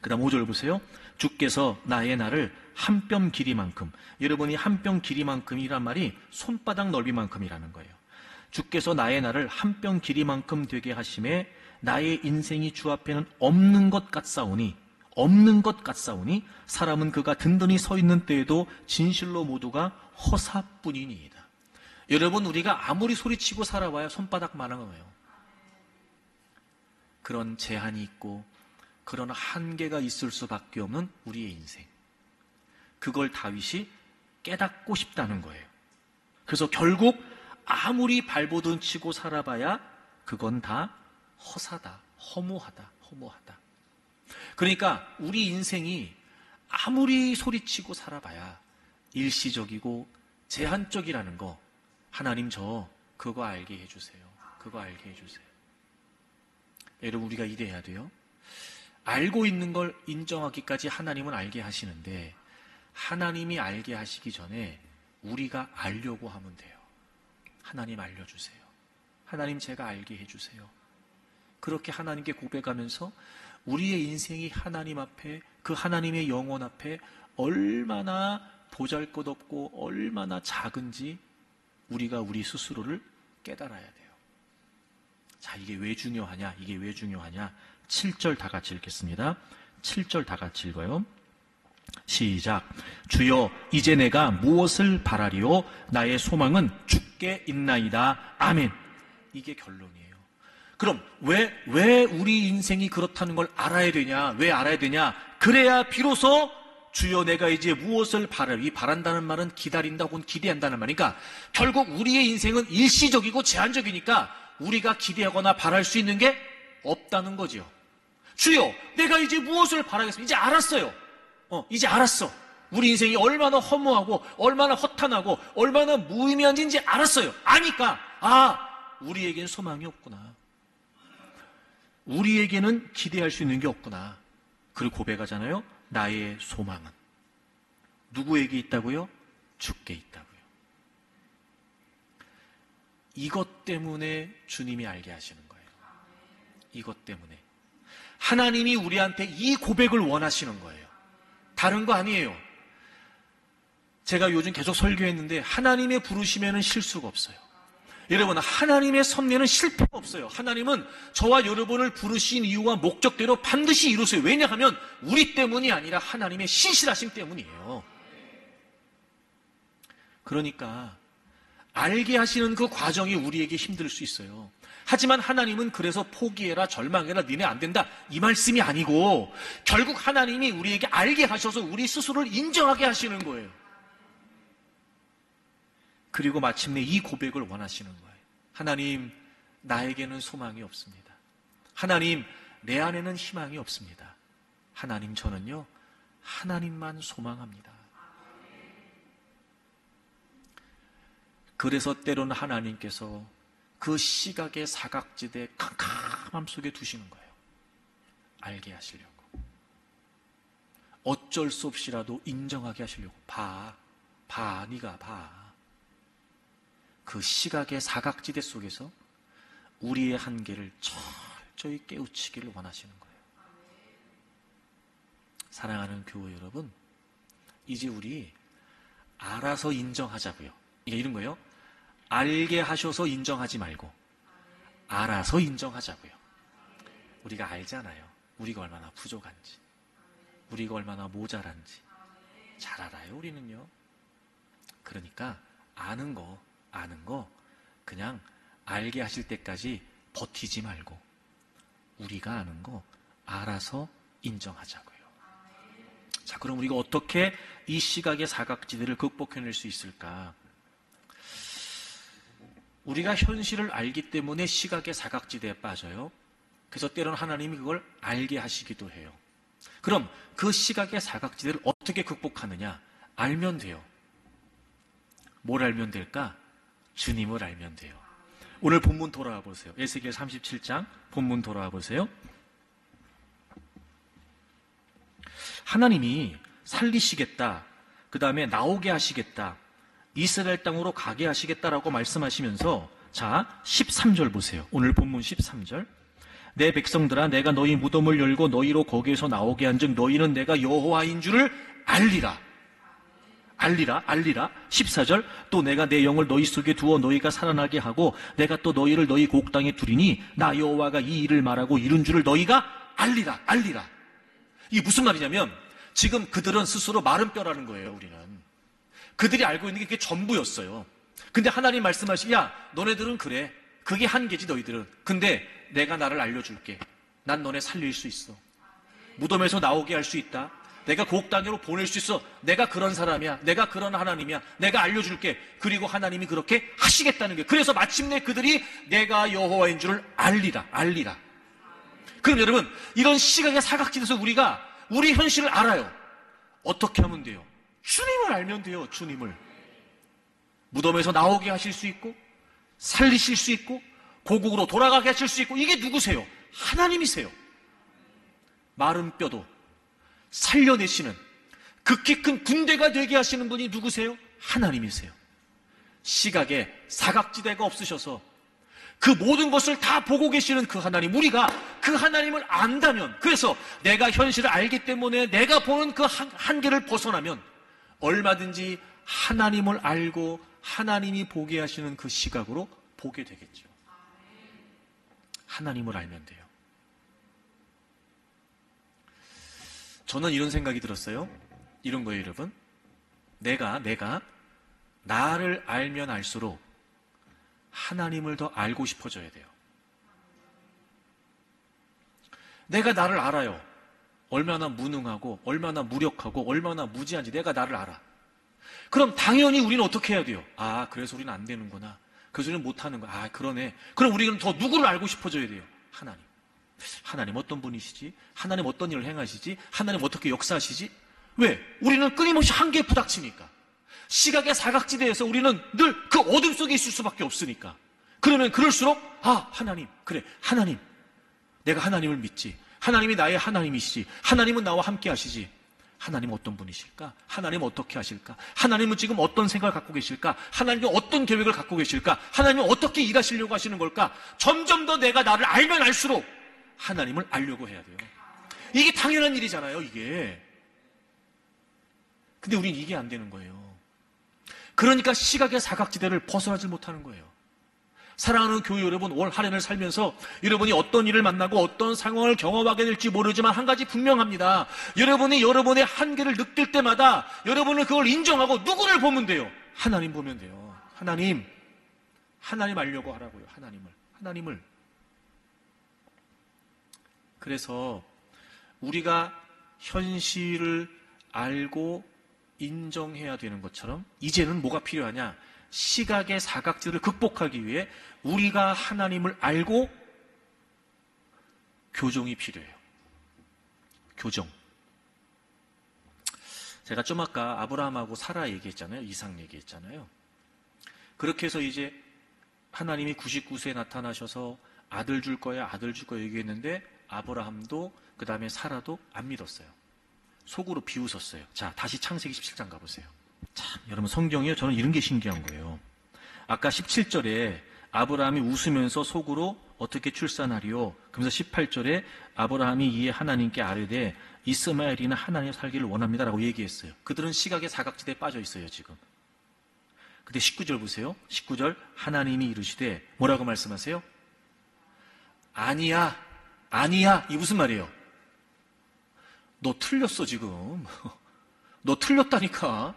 그 다음 5절 보세요. 주께서 나의 날을 한 뼘 길이만큼, 여러분이 한 뼘 길이만큼이란 말이 손바닥 넓이만큼이라는 거예요. 주께서 나의 날을 한 뼘 길이만큼 되게 하심에 나의 인생이 주 앞에는 없는 것 같사오니 사람은 그가 든든히 서 있는 때에도 진실로 모두가 허사뿐이니이다. 여러분, 우리가 아무리 소리치고 살아봐야 손바닥만한 거예요. 그런 제한이 있고 그런 한계가 있을 수밖에 없는 우리의 인생. 그걸 다윗이 깨닫고 싶다는 거예요. 그래서 결국 아무리 발버둥 치고 살아봐야 그건 다 허사다, 허무하다. 그러니까 우리 인생이 아무리 소리치고 살아봐야 일시적이고 제한적이라는 거, 하나님 저 그거 알게 해주세요. 그거 알게 해주세요. 여러분, 우리가 이래야 돼요. 알고 있는 걸 인정하기까지 하나님은 알게 하시는데, 하나님이 알게 하시기 전에 우리가 알려고 하면 돼요. 하나님 알려주세요. 하나님 제가 알게 해주세요. 그렇게 하나님께 고백하면서 우리의 인생이 하나님 앞에, 그 하나님의 영혼 앞에 얼마나 보잘것없고 얼마나 작은지 우리가 우리 스스로를 깨달아야 돼요. 자, 이게 왜 중요하냐? 이게 왜 중요하냐? 7절 다 같이 읽겠습니다. 7절 다 같이 읽어요. 시작. 주여, 이제 내가 무엇을 바라리요? 나의 소망은 주께 있나이다. 아멘. 이게 결론이에요. 그럼 왜 우리 인생이 그렇다는 걸 알아야 되냐? 왜 알아야 되냐? 그래야 비로소 주여 내가 이제 무엇을 바라리? 바란다는 말은 기다린다 혹은 기대한다는 말이니까 결국 우리의 인생은 일시적이고 제한적이니까 우리가 기대하거나 바랄 수 있는 게 없다는 거지요. 주여, 내가 이제 무엇을 바라겠습니까? 이제 알았어요. 이제 알았어. 우리 인생이 얼마나 허무하고 얼마나 허탄하고 얼마나 무의미한지 이제 알았어요. 아니까 우리에겐 소망이 없구나. 우리에게는 기대할 수 있는 게 없구나. 그리고 고백하잖아요. 나의 소망은 누구에게 있다고요? 주께 있다고요. 이것 때문에 주님이 알게 하시는 거예요. 이것 때문에 하나님이 우리한테 이 고백을 원하시는 거예요. 다른 거 아니에요. 제가 요즘 계속 설교했는데 하나님의 부르심에는 실수가 없어요. 여러분, 하나님의 섭리는 실패가 없어요. 하나님은 저와 여러분을 부르신 이유와 목적대로 반드시 이루세요. 왜냐하면 우리 때문이 아니라 하나님의 신실하심 때문이에요. 그러니까 알게 하시는 그 과정이 우리에게 힘들 수 있어요. 하지만 하나님은 그래서 포기해라, 절망해라, 니네 안 된다 이 말씀이 아니고 결국 하나님이 우리에게 알게 하셔서 우리 스스로를 인정하게 하시는 거예요. 그리고 마침내 이 고백을 원하시는 거예요. 하나님, 나에게는 소망이 없습니다. 하나님, 내 안에는 희망이 없습니다. 하나님, 저는요 하나님만 소망합니다. 그래서 때로는 하나님께서 그 시각의 사각지대 캄캄함 속에 두시는 거예요. 알게 하시려고. 어쩔 수 없이라도 인정하게 하시려고. 네가 봐. 그 시각의 사각지대 속에서 우리의 한계를 철저히 깨우치기를 원하시는 거예요. 사랑하는 교회 여러분, 이제 우리 알아서 인정하자고요. 이게 이런 거예요. 알게 하셔서 인정하지 말고 알아서 인정하자고요. 우리가 알잖아요. 우리가 얼마나 부족한지, 우리가 얼마나 모자란지 잘 알아요. 우리는요. 그러니까 아는 거 그냥 알게 하실 때까지 버티지 말고 우리가 아는 거 알아서 인정하자고요. 자, 그럼 우리가 어떻게 이 시각의 사각지대를 극복해낼 수 있을까? 우리가 현실을 알기 때문에 시각의 사각지대에 빠져요. 그래서 때로는 하나님이 그걸 알게 하시기도 해요. 그럼 그 시각의 사각지대를 어떻게 극복하느냐? 알면 돼요. 뭘 알면 될까? 주님을 알면 돼요. 오늘 본문 돌아와 보세요. 에스겔 37장 본문 돌아와 보세요. 하나님이 살리시겠다, 그 다음에 나오게 하시겠다, 이스라엘 땅으로 가게 하시겠다라고 말씀하시면서, 자 13절 보세요. 오늘 본문 13절. 내 백성들아, 내가 너희 무덤을 열고 너희로 거기에서 나오게 한즉 너희는 내가 여호와인 줄을 알리라. 14절. 또 내가 내 영을 너희 속에 두어 너희가 살아나게 하고 내가 또 너희를 너희 곡당에 두리니 나 여호와가 이 일을 말하고 이룬 줄을 너희가 알리라. 이게 무슨 말이냐면 지금 그들은 스스로 마른 뼈라는 거예요. 우리는 그들이 알고 있는 게 그게 전부였어요. 근데 하나님 말씀하시기, 야, 너네들은 그래, 그게 한계지 너희들은. 근데 내가 나를 알려줄게. 난 너네 살릴 수 있어. 무덤에서 나오게 할 수 있다. 내가 곡당으로 보낼 수 있어. 내가 그런 사람이야. 내가 그런 하나님이야. 내가 알려줄게. 그리고 하나님이 그렇게 하시겠다는 거예요. 그래서 마침내 그들이 내가 여호와인 줄을 알리라. 그럼 여러분, 이런 시각의 사각지대에서 우리가 우리 현실을 알아요. 어떻게 하면 돼요? 주님을 알면 돼요. 주님을. 무덤에서 나오게 하실 수 있고, 살리실 수 있고, 고국으로 돌아가게 하실 수 있고, 이게 누구세요? 하나님이세요. 마른 뼈도 살려내시는, 극히 큰 군대가 되게 하시는 분이 누구세요? 하나님이세요. 시각에 사각지대가 없으셔서 그 모든 것을 다 보고 계시는 그 하나님, 우리가 그 하나님을 안다면, 그래서 내가 현실을 알기 때문에 내가 보는 그 한계를 벗어나면 얼마든지 하나님을 알고 하나님이 보게 하시는 그 시각으로 보게 되겠죠. 하나님을 알면 돼요. 저는 이런 생각이 들었어요. 이런 거예요, 여러분. 내가 나를 알면 알수록 하나님을 더 알고 싶어져야 돼요. 내가 나를 알아요. 얼마나 무능하고 얼마나 무력하고 얼마나 무지한지 내가 나를 알아. 그럼 당연히 우리는 어떻게 해야 돼요? 아, 그래서 우리는 안 되는구나. 그래서 우리는 못하는 거야. 아, 그러네. 그럼 우리는 더 누구를 알고 싶어져야 돼요? 하나님. 하나님 어떤 분이시지? 하나님 어떤 일을 행하시지? 하나님 어떻게 역사하시지? 왜? 우리는 끊임없이 한계에 부닥치니까. 시각의 사각지대에서 우리는 늘 그 어둠 속에 있을 수밖에 없으니까. 그러면 그럴수록 하나님, 그래, 하나님, 내가 하나님을 믿지. 하나님이 나의 하나님이시지. 하나님은 나와 함께 하시지. 하나님 어떤 분이실까? 하나님 어떻게 하실까? 하나님은 지금 어떤 생각을 갖고 계실까? 하나님은 어떤 계획을 갖고 계실까? 하나님은 어떻게 일하시려고 하시는 걸까? 점점 더 내가 나를 알면 알수록 하나님을 알려고 해야 돼요. 이게 당연한 일이잖아요, 이게. 근데 우린 이게 안 되는 거예요. 그러니까 시각의 사각지대를 벗어나지 못하는 거예요. 사랑하는 교회 여러분, 올 한 해를 살면서 여러분이 어떤 일을 만나고 어떤 상황을 경험하게 될지 모르지만 한 가지 분명합니다. 여러분이 여러분의 한계를 느낄 때마다 여러분은 그걸 인정하고 누구를 보면 돼요? 하나님 보면 돼요. 하나님 알려고 하라고요. 하나님을. 그래서 우리가 현실을 알고 인정해야 되는 것처럼 이제는 뭐가 필요하냐? 시각의 사각지대를 극복하기 위해 우리가 하나님을 알고 교정이 필요해요. 교정. 제가 좀 아까 아브라함하고 사라 얘기했잖아요. 이삭 얘기했잖아요. 그렇게 해서 이제 하나님이 99세에 나타나셔서 아들 줄 거야 얘기했는데 아브라함도 그 다음에 사라도 안 믿었어요. 속으로 비웃었어요. 자, 다시 창세기 17장 가보세요. 참, 여러분 성경이요. 저는 이런 게 신기한 거예요. 아까 17절에 아브라함이 웃으면서 속으로 어떻게 출산하리요? 그러면서 18절에 아브라함이 이에 하나님께 아뢰되 이스마엘이는 하나님 살기를 원합니다라고 얘기했어요. 그들은 시각의 사각지대에 빠져 있어요, 지금. 근데 19절 보세요. 19절 하나님이 이르시되 뭐라고 말씀하세요? 아니야. 이게 무슨 말이에요? 너 틀렸어, 지금. 너 틀렸다니까.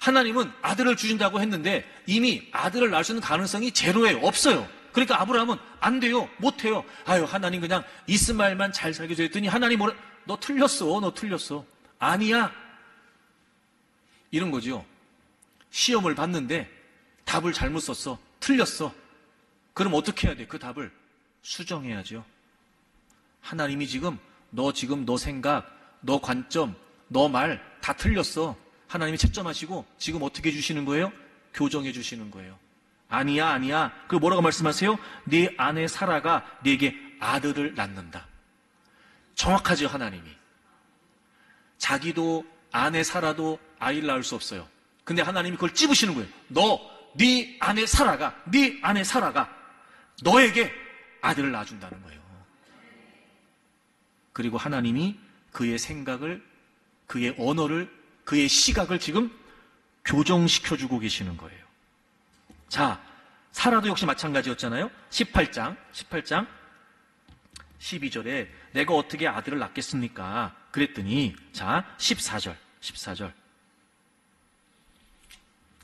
하나님은 아들을 주신다고 했는데 이미 아들을 낳을 수 있는 가능성이 제로예요. 없어요. 그러니까 아브라함은 안 돼요. 못 해요. 아유, 하나님 그냥 이스마엘만 잘 살게 줘 했더니 하나님 너 틀렸어. 아니야. 이런 거죠. 시험을 봤는데 답을 잘못 썼어. 틀렸어. 그럼 어떻게 해야 돼? 그 답을 수정해야죠. 하나님이 지금 너 생각, 너 관점, 너 말 다 틀렸어. 하나님이 채점하시고 지금 어떻게 해주시는 거예요? 교정해 주시는 거예요. 아니야. 그리고 뭐라고 말씀하세요? 네 아내 사라가 네게 아들을 낳는다. 정확하죠, 하나님이. 자기도 아내 사라도 아이를 낳을 수 없어요. 근데 하나님이 그걸 찝으시는 거예요. 네 아내 사라가 너에게 아들을 낳아준다는 거예요. 그리고 하나님이 그의 생각을, 그의 언어를, 그의 시각을 지금 교정시켜주고 계시는 거예요. 자, 사라도 역시 마찬가지였잖아요. 18장 12절에 내가 어떻게 아들을 낳겠습니까? 그랬더니 자, 14절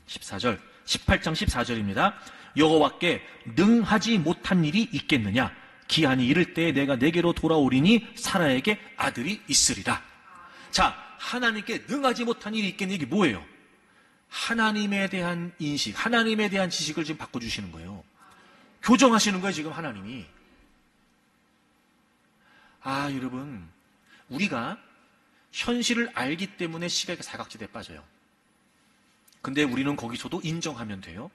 18장 14절입니다. 여호와께 능하지 못한 일이 있겠느냐? 기한이 이를 때에 내가 내게로 돌아오리니 사라에게 아들이 있으리라. 자, 하나님께 능하지 못한 일이 있겠느냐? 이게 뭐예요? 하나님에 대한 인식, 하나님에 대한 지식을 지금 바꿔주시는 거예요. 교정하시는 거예요, 지금 하나님이. 여러분, 우리가 현실을 알기 때문에 시각의 사각지대에 빠져요. 근데 우리는 거기서도 인정하면 돼요.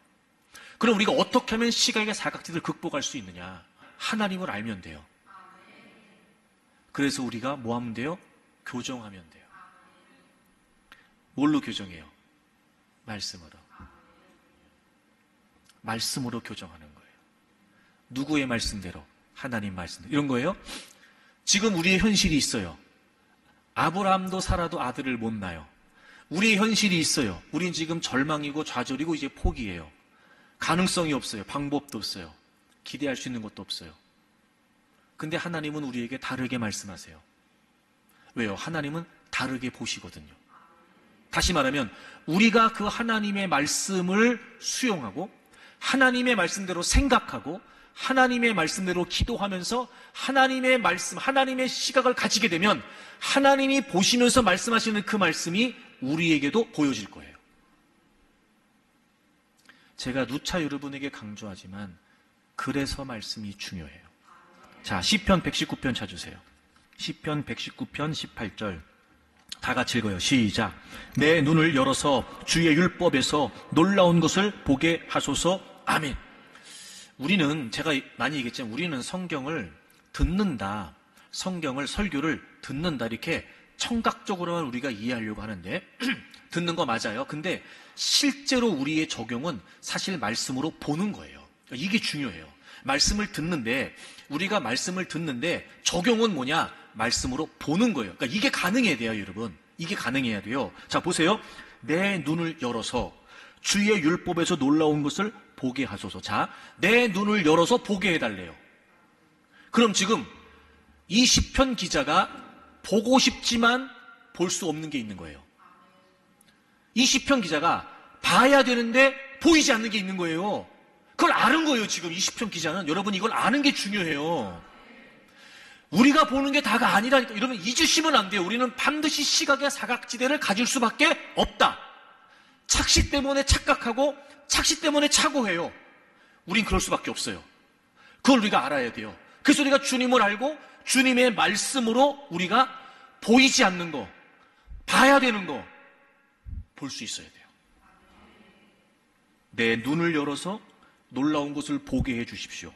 그럼 우리가 어떻게 하면 시각의 사각지대를 극복할 수 있느냐? 하나님을 알면 돼요. 그래서 우리가 뭐 하면 돼요? 교정하면 돼요. 뭘로 교정해요? 말씀으로. 말씀으로 교정하는 거예요. 누구의 말씀대로? 하나님 말씀대로. 이런 거예요. 지금 우리의 현실이 있어요. 아브라함도 사라도 아들을 못 낳아요. 우리의 현실이 있어요. 우린 지금 절망이고 좌절이고 이제 포기해요. 가능성이 없어요. 방법도 없어요. 기대할 수 있는 것도 없어요. 근데 하나님은 우리에게 다르게 말씀하세요. 왜요? 하나님은 다르게 보시거든요. 다시 말하면 우리가 그 하나님의 말씀을 수용하고 하나님의 말씀대로 생각하고 하나님의 말씀대로 기도하면서 하나님의 말씀, 하나님의 시각을 가지게 되면 하나님이 보시면서 말씀하시는 그 말씀이 우리에게도 보여질 거예요. 제가 누차 여러분에게 강조하지만 그래서 말씀이 중요해요. 자, 시편 119편 찾으세요. 시편 119편 18절. 다 같이 읽어요. 시작. 내 눈을 열어서 주의 율법에서 놀라운 것을 보게 하소서. 아멘. 우리는, 제가 많이 얘기했지만 우리는 성경을 듣는다, 성경을, 설교를 듣는다, 이렇게 청각적으로만 우리가 이해하려고 하는데 듣는 거 맞아요. 근데 실제로 우리의 적용은 사실 말씀으로 보는 거예요. 이게 중요해요. 말씀을 듣는데, 우리가 말씀을 듣는데 적용은 뭐냐? 말씀으로 보는 거예요. 그러니까 이게 가능해야 돼요, 여러분. 이게 가능해야 돼요. 자, 보세요. 내 눈을 열어서 주의 율법에서 놀라운 것을 보게 하소서. 자, 내 눈을 열어서 보게 해달래요. 그럼 지금 이 시편 기자가 보고 싶지만 볼 수 없는 게 있는 거예요. 이 시편 기자가 봐야 되는데 보이지 않는 게 있는 거예요. 그걸 아는 거예요, 지금 이 시편 기자는. 여러분, 이걸 아는 게 중요해요. 우리가 보는 게 다가 아니라니까. 여러분, 잊으시면 안 돼요. 우리는 반드시 시각의 사각지대를 가질 수밖에 없다. 착시 때문에 착각하고 착시 때문에 착오해요. 우린 그럴 수밖에 없어요. 그걸 우리가 알아야 돼요. 그래서 우리가 주님을 알고 주님의 말씀으로 우리가 보이지 않는 거, 봐야 되는 거 볼 수 있어야 돼요. 내 눈을 열어서 놀라운 것을 보게 해 주십시오.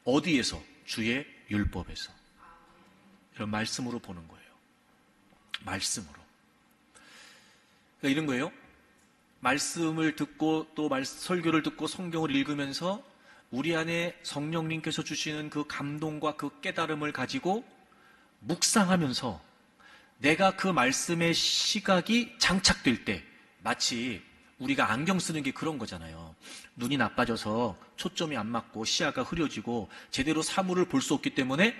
어디에서? 주의 율법에서. 이런 말씀으로 보는 거예요. 말씀으로. 그러니까 이런 거예요. 말씀을 듣고 또 설교를 듣고 성경을 읽으면서 우리 안에 성령님께서 주시는 그 감동과 그 깨달음을 가지고 묵상하면서 내가 그 말씀의 시각이 장착될 때, 마치 우리가 안경 쓰는 게 그런 거잖아요. 눈이 나빠져서 초점이 안 맞고 시야가 흐려지고 제대로 사물을 볼 수 없기 때문에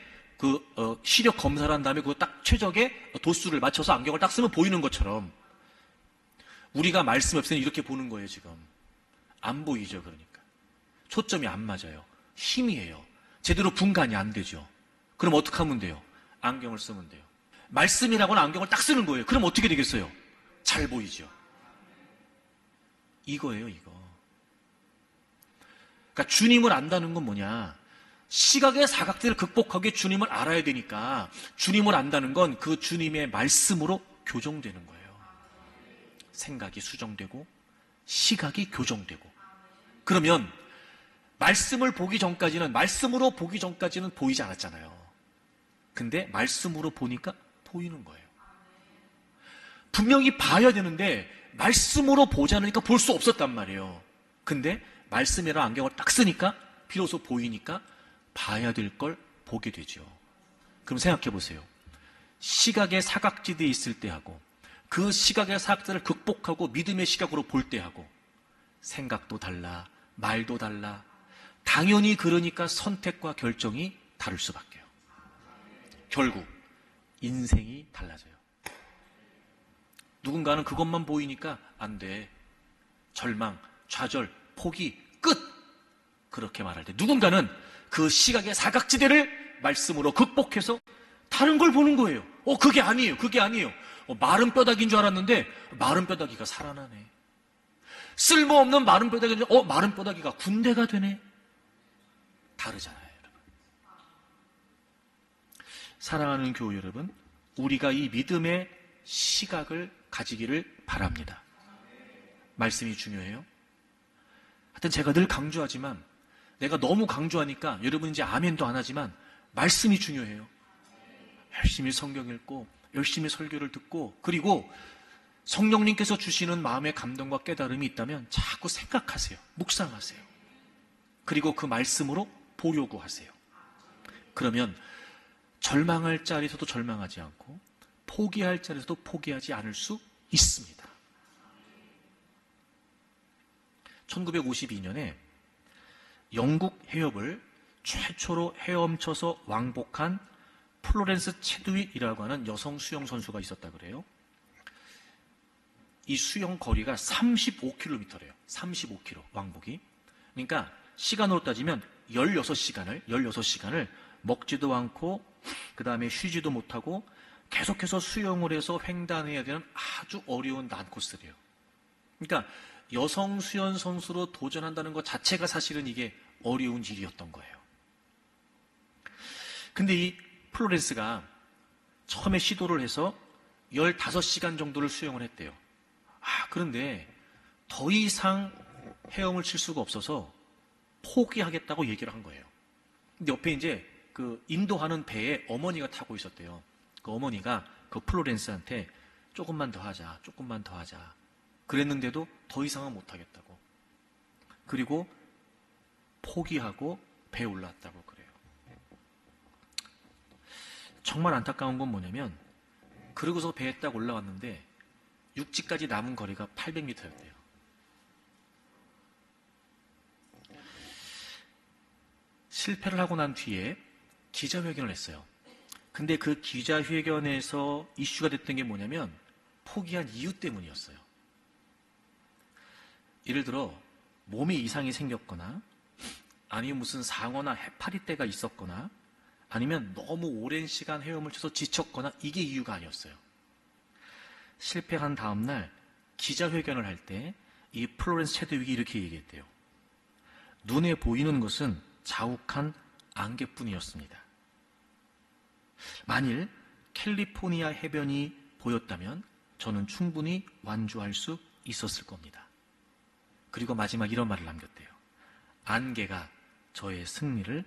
시력 검사를 한 다음에 그 딱 최적의 도수를 맞춰서 안경을 딱 쓰면 보이는 것처럼 우리가 말씀이 없으니 이렇게 보는 거예요. 지금 안 보이죠. 그러니까 초점이 안 맞아요. 희미해요. 제대로 분간이 안 되죠. 그럼 어떻게 하면 돼요? 안경을 쓰면 돼요. 말씀이라고는 안경을 딱 쓰는 거예요. 그럼 어떻게 되겠어요? 잘 보이죠. 이거예요, 이거. 그러니까 주님을 안다는 건 뭐냐? 시각의 사각지대를 극복하기 위해 주님을 알아야 되니까 주님을 안다는 건 그 주님의 말씀으로 교정되는 거예요. 생각이 수정되고 시각이 교정되고. 그러면 말씀을 보기 전까지는, 말씀으로 보기 전까지는 보이지 않았잖아요. 근데 말씀으로 보니까 보이는 거예요. 분명히 봐야 되는데 말씀으로 보지 않으니까 볼 수 없었단 말이에요. 근데 말씀이랑 안경을 딱 쓰니까 비로소 보이니까 봐야 될 걸 보게 되죠. 그럼 생각해 보세요. 시각의 사각지대에 있을 때하고 그 시각의 사각지대를 극복하고 믿음의 시각으로 볼 때하고 생각도 달라, 말도 달라. 당연히 그러니까 선택과 결정이 다를 수밖에요. 결국 인생이 달라져요. 누군가는 그것만 보이니까 안 돼. 절망, 좌절, 포기, 끝! 그렇게 말할 때 누군가는 그 시각의 사각지대를 말씀으로 극복해서 다른 걸 보는 거예요. 그게 아니에요. 그게 아니에요. 마른 뼈다귀인 줄 알았는데 마른 뼈다귀가 살아나네. 쓸모없는 마른 뼈다귀인 줄 마른 뼈다귀가 군대가 되네. 다르잖아요, 여러분. 사랑하는 교우 여러분, 우리가 이 믿음의 시각을 가지기를 바랍니다. 말씀이 중요해요. 하여튼 제가 늘 강조하지만, 내가 너무 강조하니까 여러분 이제 아멘도 안 하지만 말씀이 중요해요. 열심히 성경 읽고 열심히 설교를 듣고, 그리고 성령님께서 주시는 마음의 감동과 깨달음이 있다면 자꾸 생각하세요. 묵상하세요. 그리고 그 말씀으로 보려고 하세요. 그러면 절망할 자리에서도 절망하지 않고 포기할 자리에서도 포기하지 않을 수 있습니다. 1952년에 영국 해협을 최초로 헤엄쳐서 왕복한 플로렌스 체드윅이라고 하는 여성 수영 선수가 있었다 그래요. 이 수영 거리가 35km래요. 35km 왕복이. 그러니까 시간으로 따지면 16시간을 먹지도 않고 그 다음에 쉬지도 못하고 계속해서 수영을 해서 횡단해야 되는 아주 어려운 난코스래요. 그러니까 여성 수영 선수로 도전한다는 것 자체가 사실은 이게 어려운 일이었던 거예요. 근데 이 플로렌스가 처음에 시도를 해서 15시간 정도를 수영을 했대요. 그런데 더 이상 헤엄을 칠 수가 없어서 포기하겠다고 얘기를 한 거예요. 근데 옆에 이제 그 인도하는 배에 어머니가 타고 있었대요. 그 어머니가 그 플로렌스한테 조금만 더 하자, 조금만 더 하자. 그랬는데도 더 이상은 못하겠다고. 그리고 포기하고 배에 올랐다고 그래요. 정말 안타까운 건 뭐냐면, 그러고서 배에 딱 올라왔는데 육지까지 남은 거리가 800m였대요. 실패를 하고 난 뒤에 기자회견을 했어요. 근데 그 기자회견에서 이슈가 됐던 게 뭐냐면 포기한 이유 때문이었어요. 예를 들어 몸에 이상이 생겼거나 아니면 무슨 상어나 해파리떼가 있었거나 아니면 너무 오랜 시간 헤엄을 쳐서 지쳤거나 이게 이유가 아니었어요. 실패한 다음 날 기자회견을 할 때 이 플로렌스 체드윅이 이렇게 얘기했대요. 눈에 보이는 것은 자욱한 안개뿐이었습니다. 만일 캘리포니아 해변이 보였다면 저는 충분히 완주할 수 있었을 겁니다. 그리고 마지막 이런 말을 남겼대요. 안개가 저의 승리를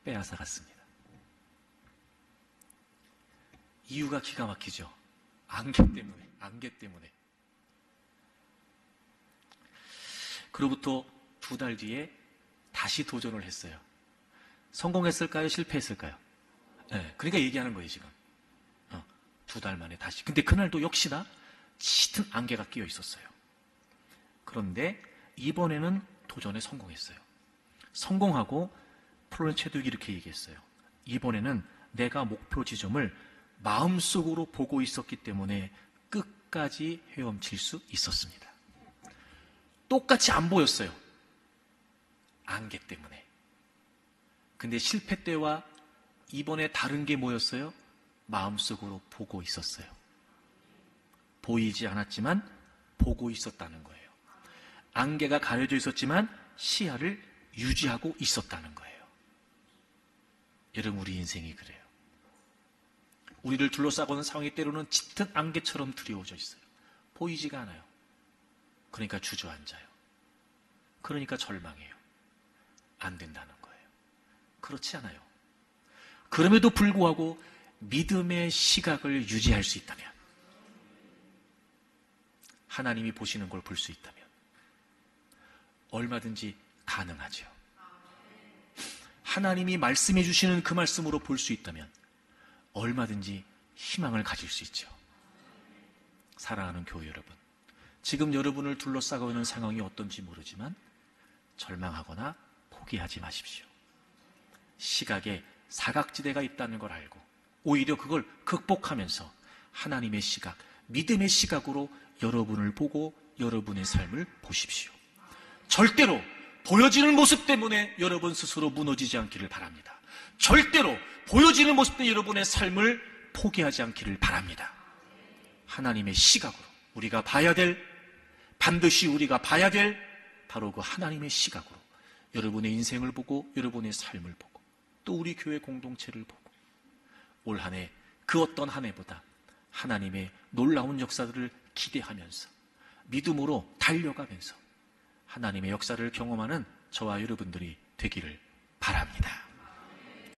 빼앗아갔습니다. 이유가 기가 막히죠. 안개 때문에. 그로부터 2달 뒤에 다시 도전을 했어요. 성공했을까요? 실패했을까요? 네, 그러니까 얘기하는 거예요, 지금. 2달 만에 다시. 근데 그날도 역시나 짙은 안개가 끼어 있었어요. 그런데 이번에는 도전에 성공했어요. 성공하고 플로렌스 체드윅이 이렇게 얘기했어요. 이번에는 내가 목표 지점을 마음속으로 보고 있었기 때문에 끝까지 헤엄칠 수 있었습니다. 똑같이 안 보였어요. 안개 때문에. 근데 실패 때와 이번에 다른 게 뭐였어요? 마음속으로 보고 있었어요. 보이지 않았지만 보고 있었다는 거예요. 안개가 가려져 있었지만 시야를 유지하고 있었다는 거예요. 여러분, 우리 인생이 그래요. 우리를 둘러싸고 있는 상황이 때로는 짙은 안개처럼 두려워져 있어요. 보이지가 않아요. 그러니까 주저앉아요. 그러니까 절망해요. 안 된다는 거예요. 그렇지 않아요. 그럼에도 불구하고 믿음의 시각을 유지할 수 있다면, 하나님이 보시는 걸 볼 수 있다면 얼마든지 가능하죠. 하나님이 말씀해 주시는 그 말씀으로 볼 수 있다면 얼마든지 희망을 가질 수 있죠. 사랑하는 교회 여러분, 지금 여러분을 둘러싸고 있는 상황이 어떤지 모르지만 절망하거나 포기하지 마십시오. 시각에 사각지대가 있다는 걸 알고 오히려 그걸 극복하면서 하나님의 시각, 믿음의 시각으로 여러분을 보고 여러분의 삶을 보십시오. 절대로 보여지는 모습 때문에 여러분 스스로 무너지지 않기를 바랍니다. 절대로 보여지는 모습 때문에 여러분의 삶을 포기하지 않기를 바랍니다. 하나님의 시각으로 우리가 봐야 될, 반드시 우리가 봐야 될 바로 그 하나님의 시각으로 여러분의 인생을 보고 여러분의 삶을 보고 또 우리 교회 공동체를 보고 올 한 해 그 어떤 한 해보다 하나님의 놀라운 역사들을 기대하면서 믿음으로 달려가면서 하나님의 역사를 경험하는 저와 여러분들이 되기를 바랍니다.